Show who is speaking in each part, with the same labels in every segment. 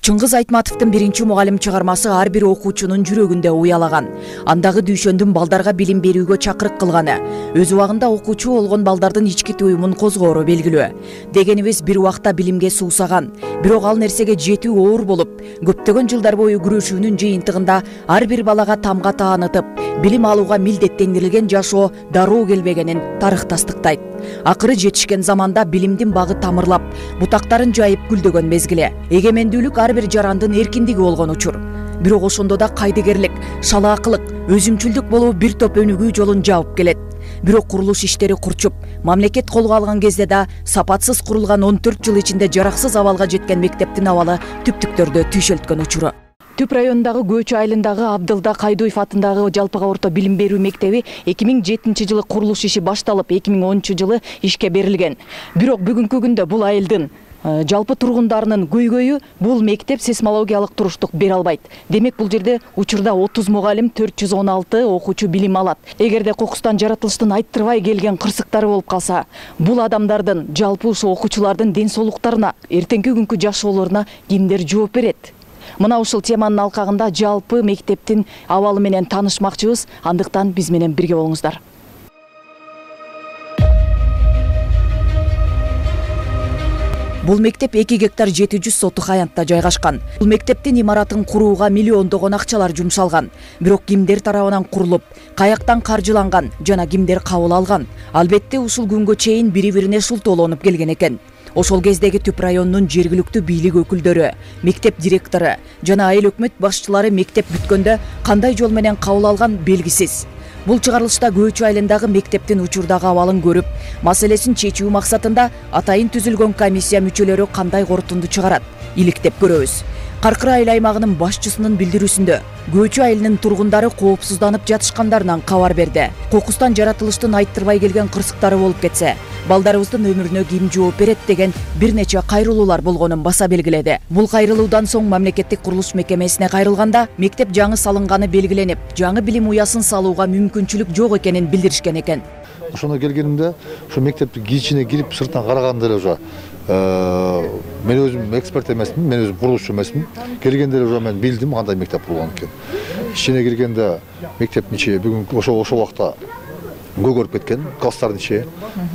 Speaker 1: Чыңгыз Айтматовдун биринчи мугалим чыгармасы ар бир окуучунун жүрөгүндө уялаган. Андагы дүйшөндүн балдарга билим берүүгө чакырык кылганы, өз убагында окуучу болгон балдардын ички туюмун козгоору белгилүү. Дегенибиз бир убакта билимге суусаган, бирок ал нерсеге жетүү оор болуп, көптөгөн жылдар бою күрөшүүнүн жыйынтыгында ар бир балага тамга таанытып, билим алууга милдеттендирилген жашоо дароо келбегенин тарых тастыктайт. Акыры жетишкен заманда билимдин багы тамырлап, бутактарын жайып гүлдөгөн мезгили. Эгемендүүлүк ар бир жарандын эркиндиги болгон учур. Бирок ошондо да кайдыгерлик, шалаакылык, өзүмчүлдүк болуу бир топ өнүгүү жолун жаап келет. Бирок курулуш иштери курчуп, мамлекет колго алган кезде да сапатсыз курулган 14 жыл ичинде жараксыз абалга жеткен мектептин абалы түптүктөрдө түйшөлткөн учуру. Түп районундагы Көчү айылындагы Абдылда Кайдуев атындагы жалпыга орто билим берүү мектеби 2007 жылы курулуш иши башталып, 2010 жылы ишке берилген. Бирок бүгүнкү күндө бул айылдын жалпы тургундарынын көйгөйү бул мектеп сейсмологиялык туруштук бере албайт. Демек бул жерде учурда 30 мугалим, 416 окуучу билим алат. Эгерде кокустан жаратылыштын айттырбай келген кырсыктары болуп калса, бул адамдардын, жалпы ушул окуучулардын ден соолуктарына, эртеңки күnkү жашоолоруна кимдер жооп берет? Мына ушул теманын алкагында жалпы мектептин абалы менен таанышмакчыбыз, андыктан биз менен бирге болуңуздар. Бул мектеп 2 гектар 700 сотук аянтта жайгашкан. Бул мектептин имаратын курууга миллиондогон акчалар жумшалган. Бирок кимдер тарабынан курулуп, каяктан каржыланган жана кимдер кабыл алган? Албетте ушул күнгө чейин бири-бирине шултоолонуп келген экен. Ошол кездеги Түп районунун жергиликтүү бийлик өкүлдөрү, мектеп директору жана айыл өкмөт башчылары мектеп бүткөндө кандай жол менен кабыл алган белгисиз. Бул чыгарылышта Көчү айылындагы мектептин учурдагы абалын көрүп, маселесин чечүү максатында атайын түзүлгөн комиссия мүчөлөрү кандай корутунду чыгарат, иликтеп көрөбүз. Каркыр айыл аймагынын башчысынын билдирүүсүндө Көчү айылынын тургундары коопсузданып жатышкандарынан кабар берди. Кокустан жаратылыштын айттырбай келген кырсыктары болуп кетсе, балдарыбыздын өмүрүнө ким жооп берет деген бир нече кайрылуулар болгонун баса белгиледи. Бул кайрылуудан соң мамлекеттик курулуш мекемесине кайрылганда, мектеп жаңы салынганы белгиленип, жаңы билим уясын салууга мүмкүнчүлүк жок экенин билдиришкен экен.
Speaker 2: Ошондо келгенимде, ушу мектептин ичине кирип, сыртынан караганда эле уже мен өзүм эксперт эмесмин, мен өзүм курулушчу эмесмин. Келгенде эле уже мен билдим кандай мектеп болгон экен. Ичине киргенде мектептин ичи бүгүнкү ошол убакта көгөрүп кеткен, класстардын ичи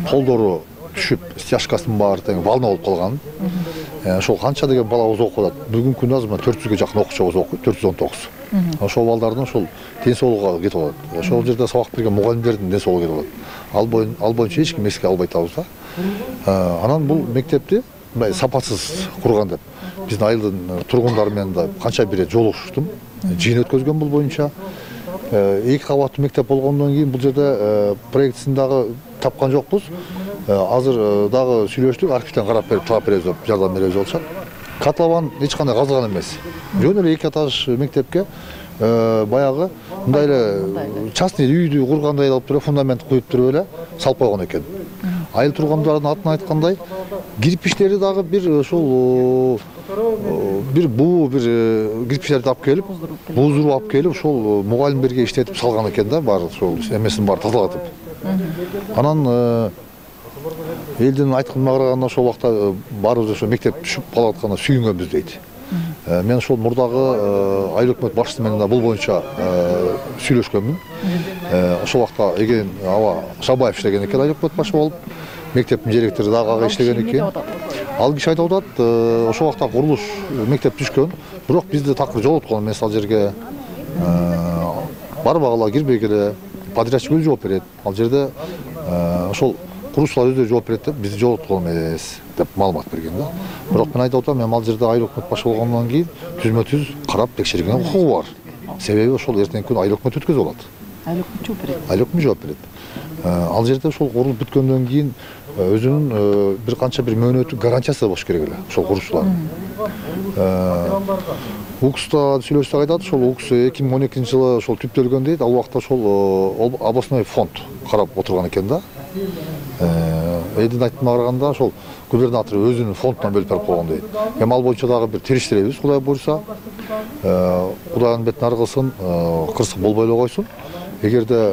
Speaker 2: толдору түшүп, стяжкасын баары тең волна болуп калган. Ошол канча деген балабыз окуп атат. Бүгүнкү күндө азырына 400ге жакын окуучубуз окуйт, 419. Ошол балдардын ошол ден соолугуга кетип атат. Ошол жерде сабак берген мугалимдердин ден соолугу кетип атат. Ал боюнча эч ким эске албай атабыз да. Анан бул мектепти мындай сапатсыз курган деп биздин айылдын тургундары менен да канча бир жолугуштум. Жыйын өткөзгөн бул боюнча. 2 кабаттуу мектеп болгондон кийин бул жерде проектисин дагы тапкан жокпуз. Азыр дагы сүйлөштүк, архивден карап берип, таап беребиз деп жардам беребиз болчу. Котлован эч кандай казылган эмес. Жөн эле 2 этаж мектепке баягы мындай эле частный үйдү кургандай алып туруп, фундамент куюп туруп эле салып койгон экен. Айыл тургундардын атын айткандай, кирпичтери дагы бир ошол бир буу бир кирпичтерди алып келип, буздуруп алып келип, ошол мугалимдерге иштетип салган экен да, баары ошол эмесин баары тазалатып. Анан элдин айтканына караганда ошол убакта баарыбыз ошо мектеп түшүп калатканына сүйүнгөнбүз дейт. Мен ошол мурдагы айыл өкмөт башчысы менен да бул боюнча сүйлөшкөнмүн. Ошол убакта Эген Аба Шабаев иштеген экен айыл өкмөт башчы болуп, мектептин директору дагы ага иштеген экен. Ал киши айтып атат, ошол убакта курулуш мектеп түшкөн, бирок бизди такыр жолоткон эмес ал жерге. Барбагыла кирбей келе, подрядчик өзү жооп берет. Ал жерде ошол курушчулар өздөрү жооп берет деп бизди жолоткон эмес деп маалымат берген да. Бирок мен айтып атам, мен ал жерде айыл өкмөт башы болгондон кийин түзмө-түз карап текшерген укугу бар. Себеби ошол эртеңки күнү айыл өкмөт өткөзүп алат. Айыл өкмөт жооп берет. Айыл өкмөт жооп берет. Ал жерде ошол курулуп бүткөндөн кийин өзүнүн бир канча бир мөөнөтү гарантиясы болуш керек эле ошол курушчулар. УКСта сүйлөшсөк айтат, ошол УКС 2012 жылы ошол түптөлгөн дейт. Ал убакта ошол областной фонд карап отурган экен да. Элдин айтымына караганда ошол губернатор өзүнүн фондунан бөлүп берип койгон дейт. Эми ал боюнча дагы бир териштиребиз, Кудай буйрса. Кудайдын бетин ар кылсын, кырсык болбой эле койсун. Эгерде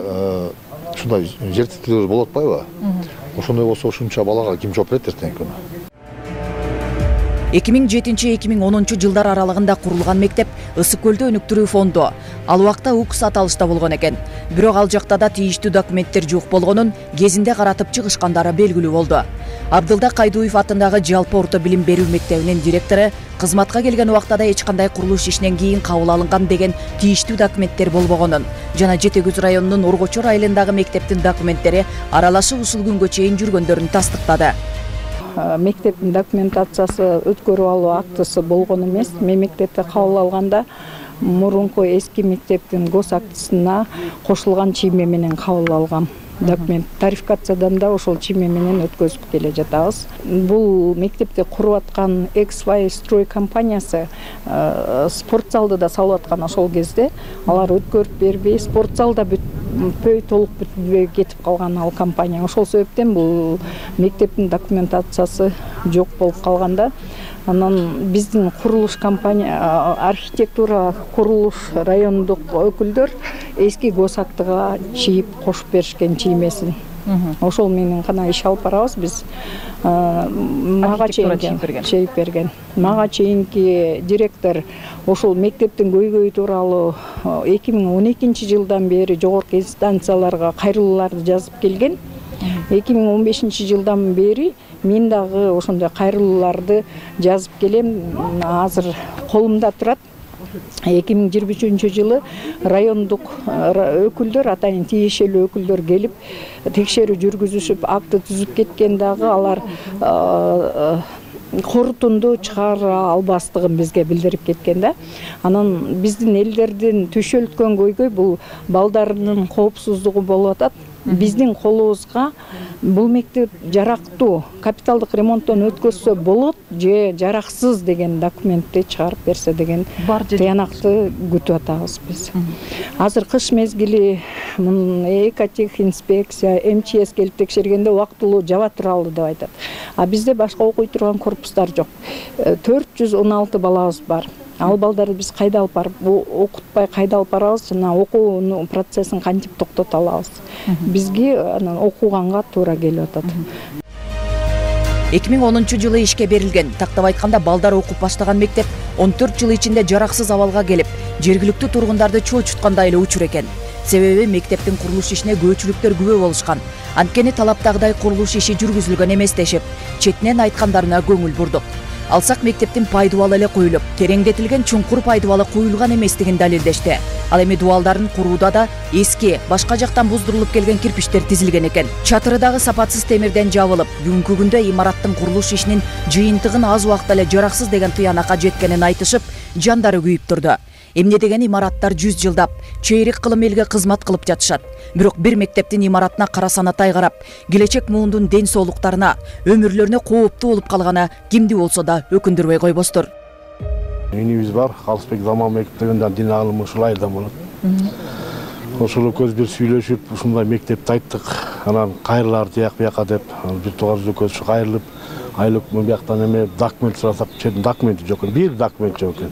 Speaker 2: ушундай жер титирөөлөр болуп атпайбы? Ошондой болсо ушунча балага ким жооп берет эртеңки күнү?
Speaker 1: 2007-2010 жылдар аралыгында курулган мектеп Ысык көлдө өнүктүрүү фонду ал убакта УКС аталышта болгон экен. Бирок ал жакта да тийиштүү документтер жок болгонун кезинде каратып чыгышкандары белгилүү болду. Абдылда Кайдуев атындагы жалпы орто билим берүү мектебинин директору кызматка келген убакта да эч кандай курулуш ишинен кийин кабыл алынган деген тийиштүү документтер болбогонун жана Жети Көз районунун Оргочор айылындагы мектептин документтери аралашып ушул күнгө чейин жүргөндөрүн тастыктады.
Speaker 3: Мектептин документациясы өткөрүп алуу актысы болгон эмес. Мен мектепти кабыл алганда мурунку эски мектептин гос актысына кошулган чийме менен кабыл алгам. Документ тарификациядан да ошол чийме менен өткөзүп келе жатабыз. Бул мектепти куруп аткан XY строй компаниясы спортзалды да салып аткан ошол кезде алар өткөрүп бербей, спортзал да бүтпөй, толук бүтпөй кетип калган ал компания. Ошол себептен бул мектептин документациясы жок болуп калганда, анан биздин курулуш компания, архитектура курулуш райондук өкүлдөр эски гос актыга чийип кошуп беришкен чиймесин. Ошол менен гана иш алып барабыз биз. Мага чейип берген. Мага чейинки директор ошол мектептин көйгөйү тууралуу 2012 жылдан бери жогорку инстанцияларга кайрылууларды жазып келген. 2015 жылдан бери мен дагы ошондой кайрылууларды жазып келем. Азыр колумда турат. 2023 жылы райондук өкүлдөр, атайын тиешелүү өкүлдөр келип текшерүү жүргүзүшүп, акты түзүп кеткен дагы алар корутунду чыгара албастыгын бизге билдирип кеткен да. Анан биздин элдердин түшөлткөн көйгөй бул балдарынын коопсуздугу болуп атат. Биздин колубузга бул мектеп жарактуу, капиталдык ремонттон өткөзсө болот же жараксыз деген документти чыгарып берсе деген тыянакты күтүп атабыз биз. Азыр кыш мезгили экотехинспекция, МЧС келип текшергенде убактылуу жаба туралы деп айтат. А бизде башка окуй турган корпустар жок. 416 балабыз бар. Ал балдарды биз кайда алып барып, окутпай кайда алып барабыз, жана окуунун процессин кантип токтото алабыз. Бизге анан окуганга туура келип атат.
Speaker 1: 2010 жылы ишке берилген, тактап айтканда балдар окуп баштаган мектеп 14 жыл ичинде жараксыз абалга келип, жергиликтүү тургундарды чоочуткандай эле учур экен. Себеби мектептин курулуш ишине көчүлүктөр күбө болушкан. Анткени талаптагыдай курулуш иши жүргүзүлгөн эмес дешип, четинен айткандарына көңүл бурдук. Алсак мектептин пайдубалы эле коюлуп, тереңдетилген чуңкур пайдубалы коюлган эместигин далилдешти. Ал эми дубалдарын курууда да эски, башка жактан буздурулуп келген кирпичтер тизилген экен. Чатыры дагы сапатсыз темирден жабылып, бүгүнкү күндө имараттын курулуш ишинин жыйынтыгын аз убакта эле жараксыз деген тыянакка жеткенин айтышып, жандары күйүп турду. Эмне деген имараттар 100 жылдап, чейрек кылым элге кызмат кылып жатышат. Бирок бир мектептин имаратына кара санатай карап, келечек муундун ден соолуктарына, өмүрлөрүнө кооптуу болуп калганы кимди болсо да өкүндүрбөй койбостур.
Speaker 4: Инибиз бар, Калысбек Заман мектебинен дин алымы ушул айылдан болот. Ошол көз бир сүйлөшүп, ушундай мектепти айттык. Анан кайрылар тияк бияка деп, бир тугар көз кайрылып, айлык бияктан эме документ сурасак, документи жок экен, бир документ жок экен.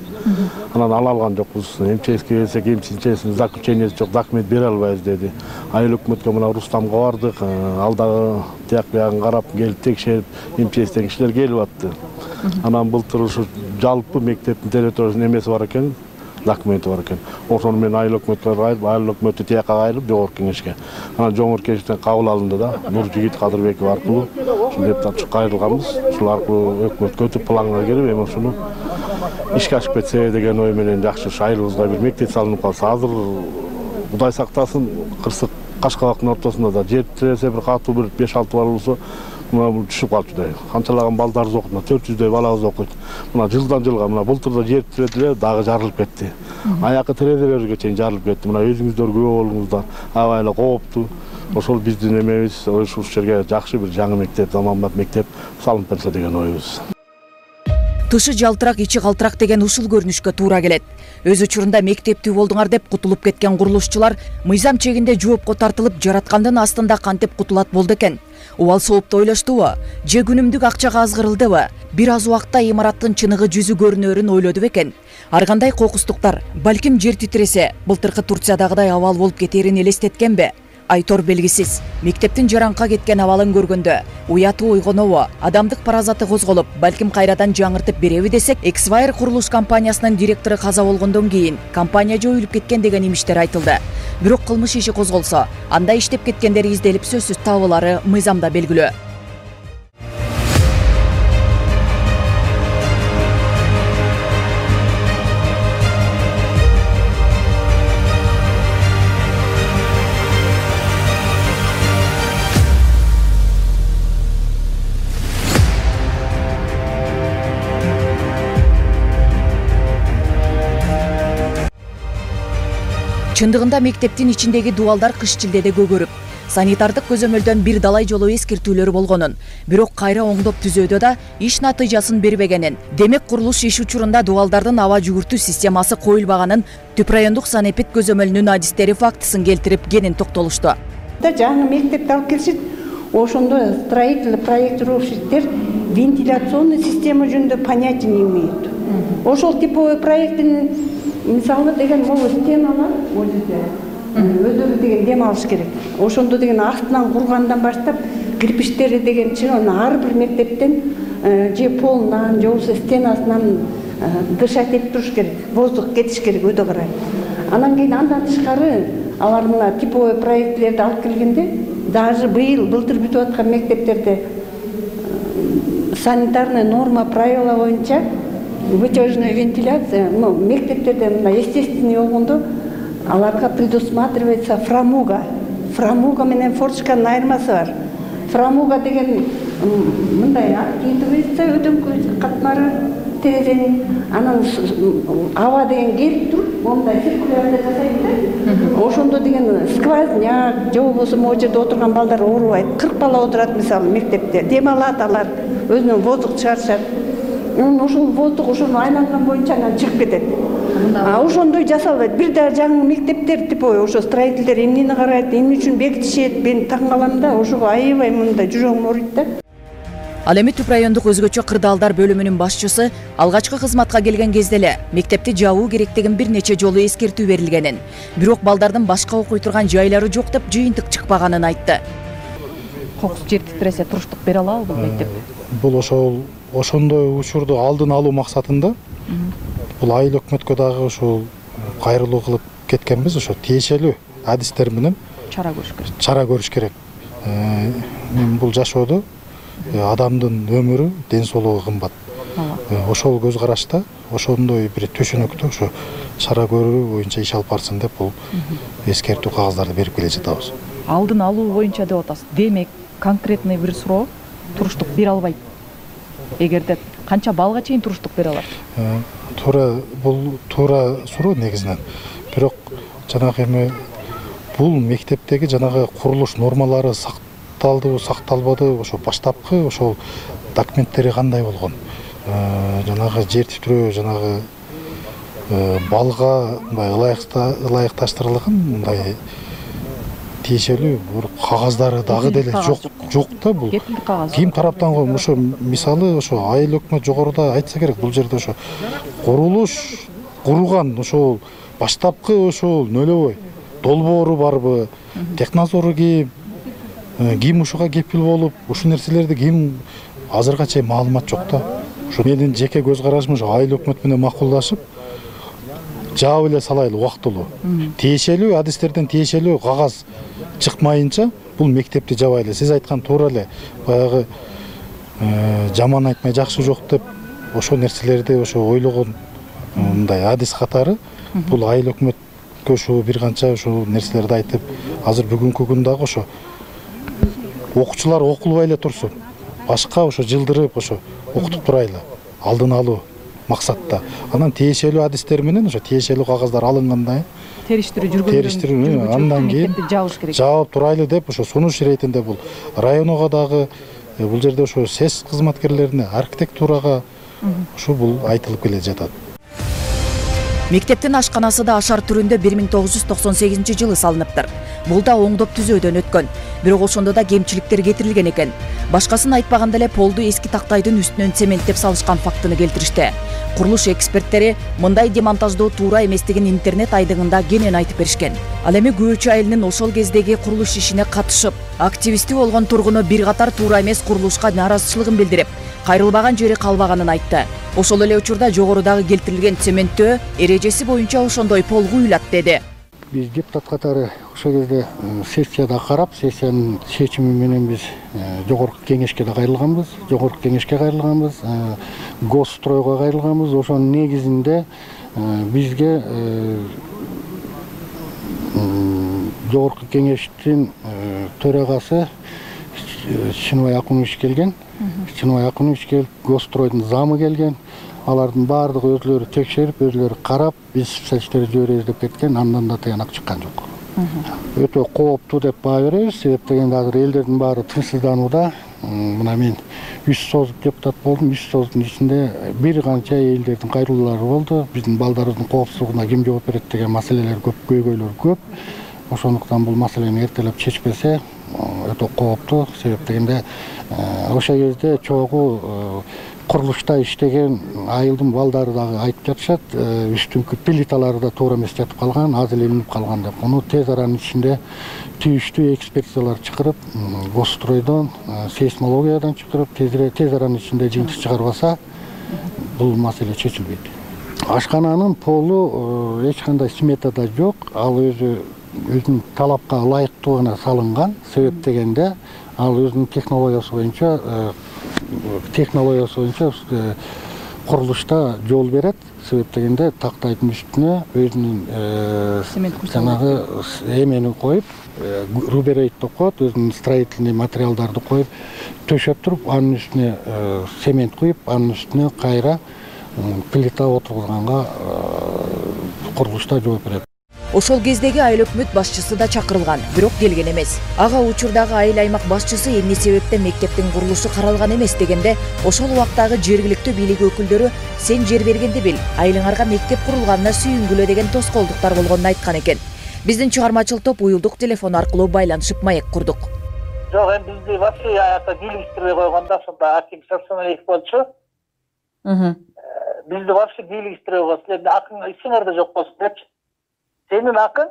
Speaker 4: Анан ала алган жокпуз. МЧСке келсек, МЧСтин заключениеси жок, документ бере албайбыз деди. Айыл өкмөткө мына Рустамга бардык, ал дагы тияк биягын карап, келип текшерип, МЧСтен кишилер келип атты. Анан былтыр ушу жалпы мектептин территориясынын эмеси бар экен, документи бар экен. Ошону мен айыл өкмөткө кайрып, айыл өкмөтү тиякка кайрылып, жогорку кеңешке. Анан жогорку кеңештен кабыл алынды да, Нуржигит Кадырбеков аркылуу ушул депутат кайрылганбыз. Ушул аркылуу өкмөткө өтүп планга кирип, эми ушуну ишке ашып кетсе деген ой менен жакшы ушу айылыбызга бир мектеп салынып калса. Азыр Кудай сактасын, кырсык Кашкабактын ортосунда да жер тиресе бир катуу бир 5-6 бала болсо, мына бул түшүп калчудай. Канчалаган балдарыбыз окуйт, 400дөй балабыз окуйт. Мына жылдан жылга мына былтырда жер тиредиле дагы жарылып кетти. Аякы терезелерге чейин жарылып кетти. Мына өзүңүздөр күбө болуңуздар. Аябай эле кооптуу. Ошол биздин эмебиз, ушул жерге жакшы бир жаңы мектеп, заманбап мектеп салынып берсе деген ойбуз.
Speaker 1: Тышы жалтырак, ичи калтырак деген ушул көрүнүшкө туура келет. Өз учурунда мектептүү болдуңар деп кутулуп кеткен курулушчулар мыйзам чегинде жоопко тартылып, жараткандын астында кантип кутулат болду экен. Убал соопто ойлоштубу? Же күнүмдүк акчага азгырылдыбы? Бир аз убакта имараттын чыныгы жүзү көрүнөрүн ойлоду бекен. Ар кандай кокустуктар, балким жер титресе, былтыркы Турциядагыдай абал болуп кетерин элестеткенби? айтор белгисиз. Мектептин жаранка кеткен абалын көргөндө уятуу ойгонобу, адамдык паразаты козголуп, балким кайрадан жаңыртып береби десек, Эксвайр курулуш компаниясынын директору каза болгондон кийин компания жоюлуп кеткен деген имиштер айтылды. Бирок кылмыш иши козголсо, анда иштеп кеткендер изделип сөзсүз табылары мыйзамда белгилүү. Чындыгында мектептин ичиндеги дубалдар кыш чилдеде көгөрүп, санитардык көзөмөлдөн бир далай жолу эскертүүлөр болгонун, бирок кайра оңдоп түзөөдө да иш натыйжасын бербегенин, демек курулуш иш учурунда дубалдардын аба жүгүртүү системасы коюлбаганын Түп райондук санэпид көзөмөлүнүн адистери фактысын келтирип кенен токтолушту.
Speaker 5: Жаңы мектепти алып келишет, ошондо строитель, проектировщиктер вентиляционный система жөнүндө понятия не имеют. Ошол типовой проектин мисалы деген могу стеналар өздөрү деген дем алыш керек. Ошондо деген астынан кургандан баштап кирпичтери деген ар бир мектептен же полунан, же болбосо стенасынан дышать этип туруш керек. Воздух кетиш керек өйдө карай. Анан кийин андан тышкары алар мына типовой проектлерди алып келгенде, даже былтыр бүтүп аткан мектептерде санитарная норма правила боюнча вытяжная вентиляция, мектептерде естественный болгондо аларга предусматривается фрамуга. Фрамуга менен форточканын айырмасы бар. Фрамуга деген мындай кийинтип өтөңкү катмары терезенин, анан аба деген келип туруп, мондай циркулярда жасайт да. Ошондо деген сквозняк, же болбосо могу жерде отурган балдар оорубайт. 40 бала отурат мисалы мектепте. Дем алат алар, өзүнүн воздух чыгарышат. Ошол воздух ошону айланган боюнча анан чыгып кетет. Ошондой жасалбайт. Бир да жаңы мектептер типовой ошо строительдер эмнени карайт, эмне үчүн бекитишет, мен таң калам да, ошого аябай мындай жүрөгүм ооруйт да.
Speaker 1: Ал эми Түп райондук өзгөчө кырдаалдар бөлүмүнүн башчысы алгачкы кызматка келген кезде эле мектепти жабуу керектигин бир нече жолу эскертүү берилгенин, бирок балдардын башка окуй турган жайлары жок деп жыйынтык чыкпаганын айтты.
Speaker 6: Кокус жер титиресе туруштук бере алабы бул мектепте?
Speaker 7: Бул ошондой учурду алдын алуу максатында бул айыл өкмөткө дагы ошол кайрылуу кылып кеткенбиз, ошо тиешелүү адистер менен чара көрүш керек. Бул жашоодо адамдын өмүрү, ден соолугу кымбат. Ошол көз карашта, ошондой бир төшөнөктө ошо чара көрүү боюнча иш алып барсын деп бул эскертүү кагаздарды берип келе жатабыз.
Speaker 6: Алдын алуу боюнча деп атасыз. Демек, конкретный бир суроо туруштук бере албайт. Эгерде канча балга чейин туруштук бере алат?
Speaker 7: Бул туура суроо негизинен. Бирок жанагы эми бул мектептеги жанагы курулуш нормалары сакталдыбы, сакталбады, ошо баштапкы ошол документтери кандай болгон? Жанагы жер титирөө, жанагы балга мындай ылайыкташтырылган мындай тиешелүү кагаздары дагы деле жок да бул. Ким тараптан койгон ошо мисалы ошо айыл өкмөт жогоруда айтса керек, бул жерде ошо курулуш курган ошол баштапкы ошол нөлөбөй долбоору барбы, технадзору ким ушуга кепил болуп, ушул нерселерди ким азырга чейин маалымат жок да. Ошо менин жеке көз карашым ошо айыл өкмөт менен макулдашып жаап эле салайлы убактылуу. Тиешелүү адистерден тиешелүү кагаз чыкмайынча бул мектепти жабайлы. Сиз айткан туура эле, баягы жаман айтмай жакшы жок деп ошол нерселерди ошо ойлогон мындай адис катары бул айыл өкмөткө ошо бир канча ошол нерселерди айтып, азыр бүгүнкү күн дагы ошо окуучулар окулбай эле турсун. Башка ошо жылдырып ошо окутуп турайлы. Алдын алуу максатта. Анан тиешелүү адистер менен ошо тиешелүү кагаздар алынгандан териштирүү андан кийин жаап турайлы деп ошо сунуш иретинде бул районго дагы бул жерде ошо СЭС кызматкерлерине, архитектурага ошо бул айтылып келе жатат.
Speaker 1: Мектептин ашканасы да ашар түрүндө 1998-жылы салыныптыр. Бул да оңдоп түзөөдөн өткөн. Бирок ошондо да кемчиликтер кетирилген экен. Башкасын айтпаганда эле полду эски тактайдын үстүнөн цементтеп салышкан фактыны келтиришти. Курулуш эксперттери мындай демонтаждоо туура эместигин интернет айдыгында кенен айтып беришкен. Ал эми Күбөчү айылынын ошол кездеги курулуш ишине катышып, активисти болгон тургуну бир катар туура эмес курулушка нааразычылыгын билдирип, кайрылбаган жери калбаганын айтты. Ошол эле учурда жогорудагы келтирилген цементтөө эрежеси боюнча ошондой пол куюлат деди.
Speaker 8: Биз депутат катары ошол кезде сессияда карап, сессиянын чечими менен биз жогорку кеңешке да кайрылганбыз, госстройго кайрылганбыз. Ошонун негизинде бизге жогорку кеңештин төрагасы Чыныбай Акунович келген. Чыныбай Акунович келип, госстройдун замы келген. Алардын баардыгы өзлөрү текшерип, өзлөрү карап, биз специалисттерди жиберебиз деп кеткен, андан да тыянак чыккан жок. Өтө кооптуу деп баа беребиз, себеп дегенде азыр элдердин баары тынчсызданууда. Мына мен 100 созук депутат болдум, 100 созуктун ичинде бир канча элдердин кайрылуулары болду. Биздин балдарыбыздын коопсуздугуна ким жооп берет деген маселелер көп, көйгөйлөр көп. Ошондуктан бул маселени эртелеп чечпесе өтө кооптуу, себеп дегенде ошол кезде чогуу курулушта иштеген айылдын балдары дагы айтып жатышат, үстүңкү плиталары да туура эмес жатып калган, аз эле илинип калган деп. Муну тез аранын ичинде тийиштүү экспертиялар чакырып, госстройдон, сейсмологиядан чакырып, тез аранын ичинде жыйынтык чыгарбаса, бул маселе чечилбейт. Ашкананын полу эч кандай сметада жок, ал өзүнүн талапка ылайыктуу гана салынган, себеп дегенде ал өзүнүн технологиясы боюнча курулушта жол берет, себеп дегенде тактайдын үстүнө өзүнүн жанагы эмени коюп, руберейт деп коет, өзүнүн строительный материалдарды коюп, төшөп туруп, анын үстүнө цемент куюп, анын үстүнө кайра плита отургузганга курулушта жооп берет.
Speaker 1: Ошол кездеги айыл өкмөт башчысы да чакырылган, бирок келген эмес. Ага учурдагы айыл аймак башчысы эмне себептен мектептин курулушу каралган эмес дегенде, ошол убактагы жергиликтүү бийлик өкүлдөрү сен жер бергенди бил, айылыңарга мектеп курулганына сүйүнгүлө деген тоскоолдуктар болгонун айткан экен. Биздин чыгармачыл топ уюлдук телефон аркылуу байланышып маек курдук.
Speaker 9: Жок, эми бизди вообще аякта бийликтирбей койгондо, ошондо Аким Сарсаналиев болчу. Бизди вообще бийликтирбей койсун, акың исиңерде жок болсун депчи. Senin hakkın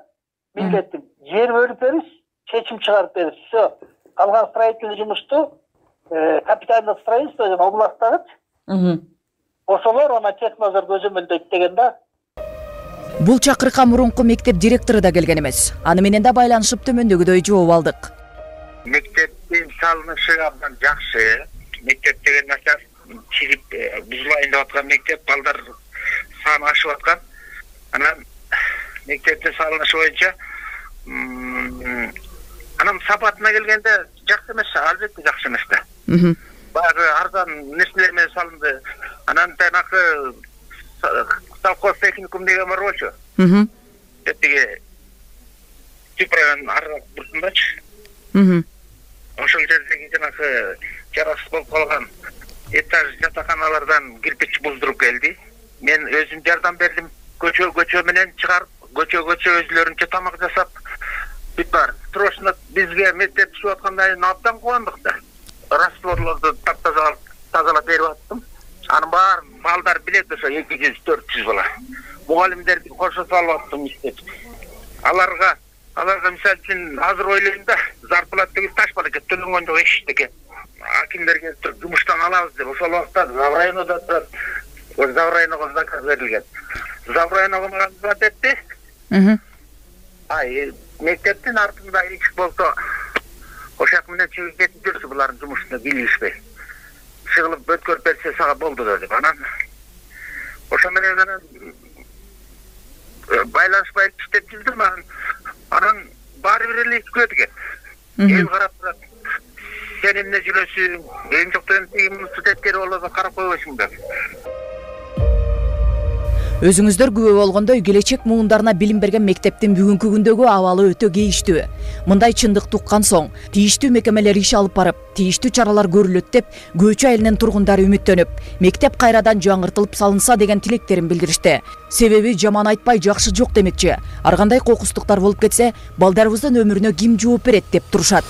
Speaker 9: milletin yer bölüp veriz, çeçim çıkarıp veriz. Все. Kalgan строительный жұмышты, капитальный строительство деген областагы. Ошолор ана технозорду өзөмөлдөйт дегенде.
Speaker 1: Бул чакырыкка мурунку мектеп директору да келген эмес. Аны менен да байланышып төмөндөгүдөй жооп алдык.
Speaker 10: Мектептин салынышы абдан жакшы. Мектеп деген нерсе чирип бузулайын деп аткан мектеп, балдар саны ашып аткан. Анан мектептин салынышы боюнча анан сапатына келгенде жакшы эмес, албетте жакшы эмес да. Баягы арзан нерселер менен салынды. Анан жанакы совхоз техникум деген бар болчу. Тиги типран арга бурсундачы. Ошол жердеги жанакы жарасыз болуп калган этаж жатаканалардан кирпич буздуруп келди. Мен өзүм жардам бердим. Көчө менен чыгарып, көчө өзлөрүнчө тамак жасап, бүт бар. Срочно бизге мектеп түшүп аткандай абдан кубандык да. Растворлорду тазалап берип аттым. Анын баары балдар билет ошо 200-400 бала. Мугалимдерди кошо салып аттым иштеп. Аларга мисалы үчүн азыр ойлойм да, зарплата деген таш бар экен, төлөнгөн жок эчтеке. Акимдерге жумуштан алабыз деп, ошол убакта Заврайнода турат. Заврайнога заказ берилген. Заврайнога заказ этти. Мектептин артында ичик болсо, ошак менен чыгып кетип жүрсү булардын жумушуна билишпей. Чыгылып өткөрүп берсе сага болду деп. Анан ошо менен байланышпай иштеп жүрдүм. Анан баары бир эле күлөт экен. Эл карап турат. Сен эмне жүрөсүң? Эң жоктон университеттери болсо карап койбойсуң деп.
Speaker 1: Өзүңүздөр күбө болгондой келечек муундарына билим берген мектептин бүгүнкү күндөгү абалы өтө кейиштүү. Мындай чындыкты уккан соң, тийиштүү мекемелер иш алып барып, тийиштүү чаралар көрүлөт деп Көчү айылынын тургундары үмүттөнүп, мектеп кайрадан жаңыртылып салынса деген тилектерин билдиришти. Себеби жаман айтпай жакшы жок демекчи. Ар кандай кокустуктар болуп кетсе, балдарыбыздын өмүрүнө ким жооп берет деп турушат.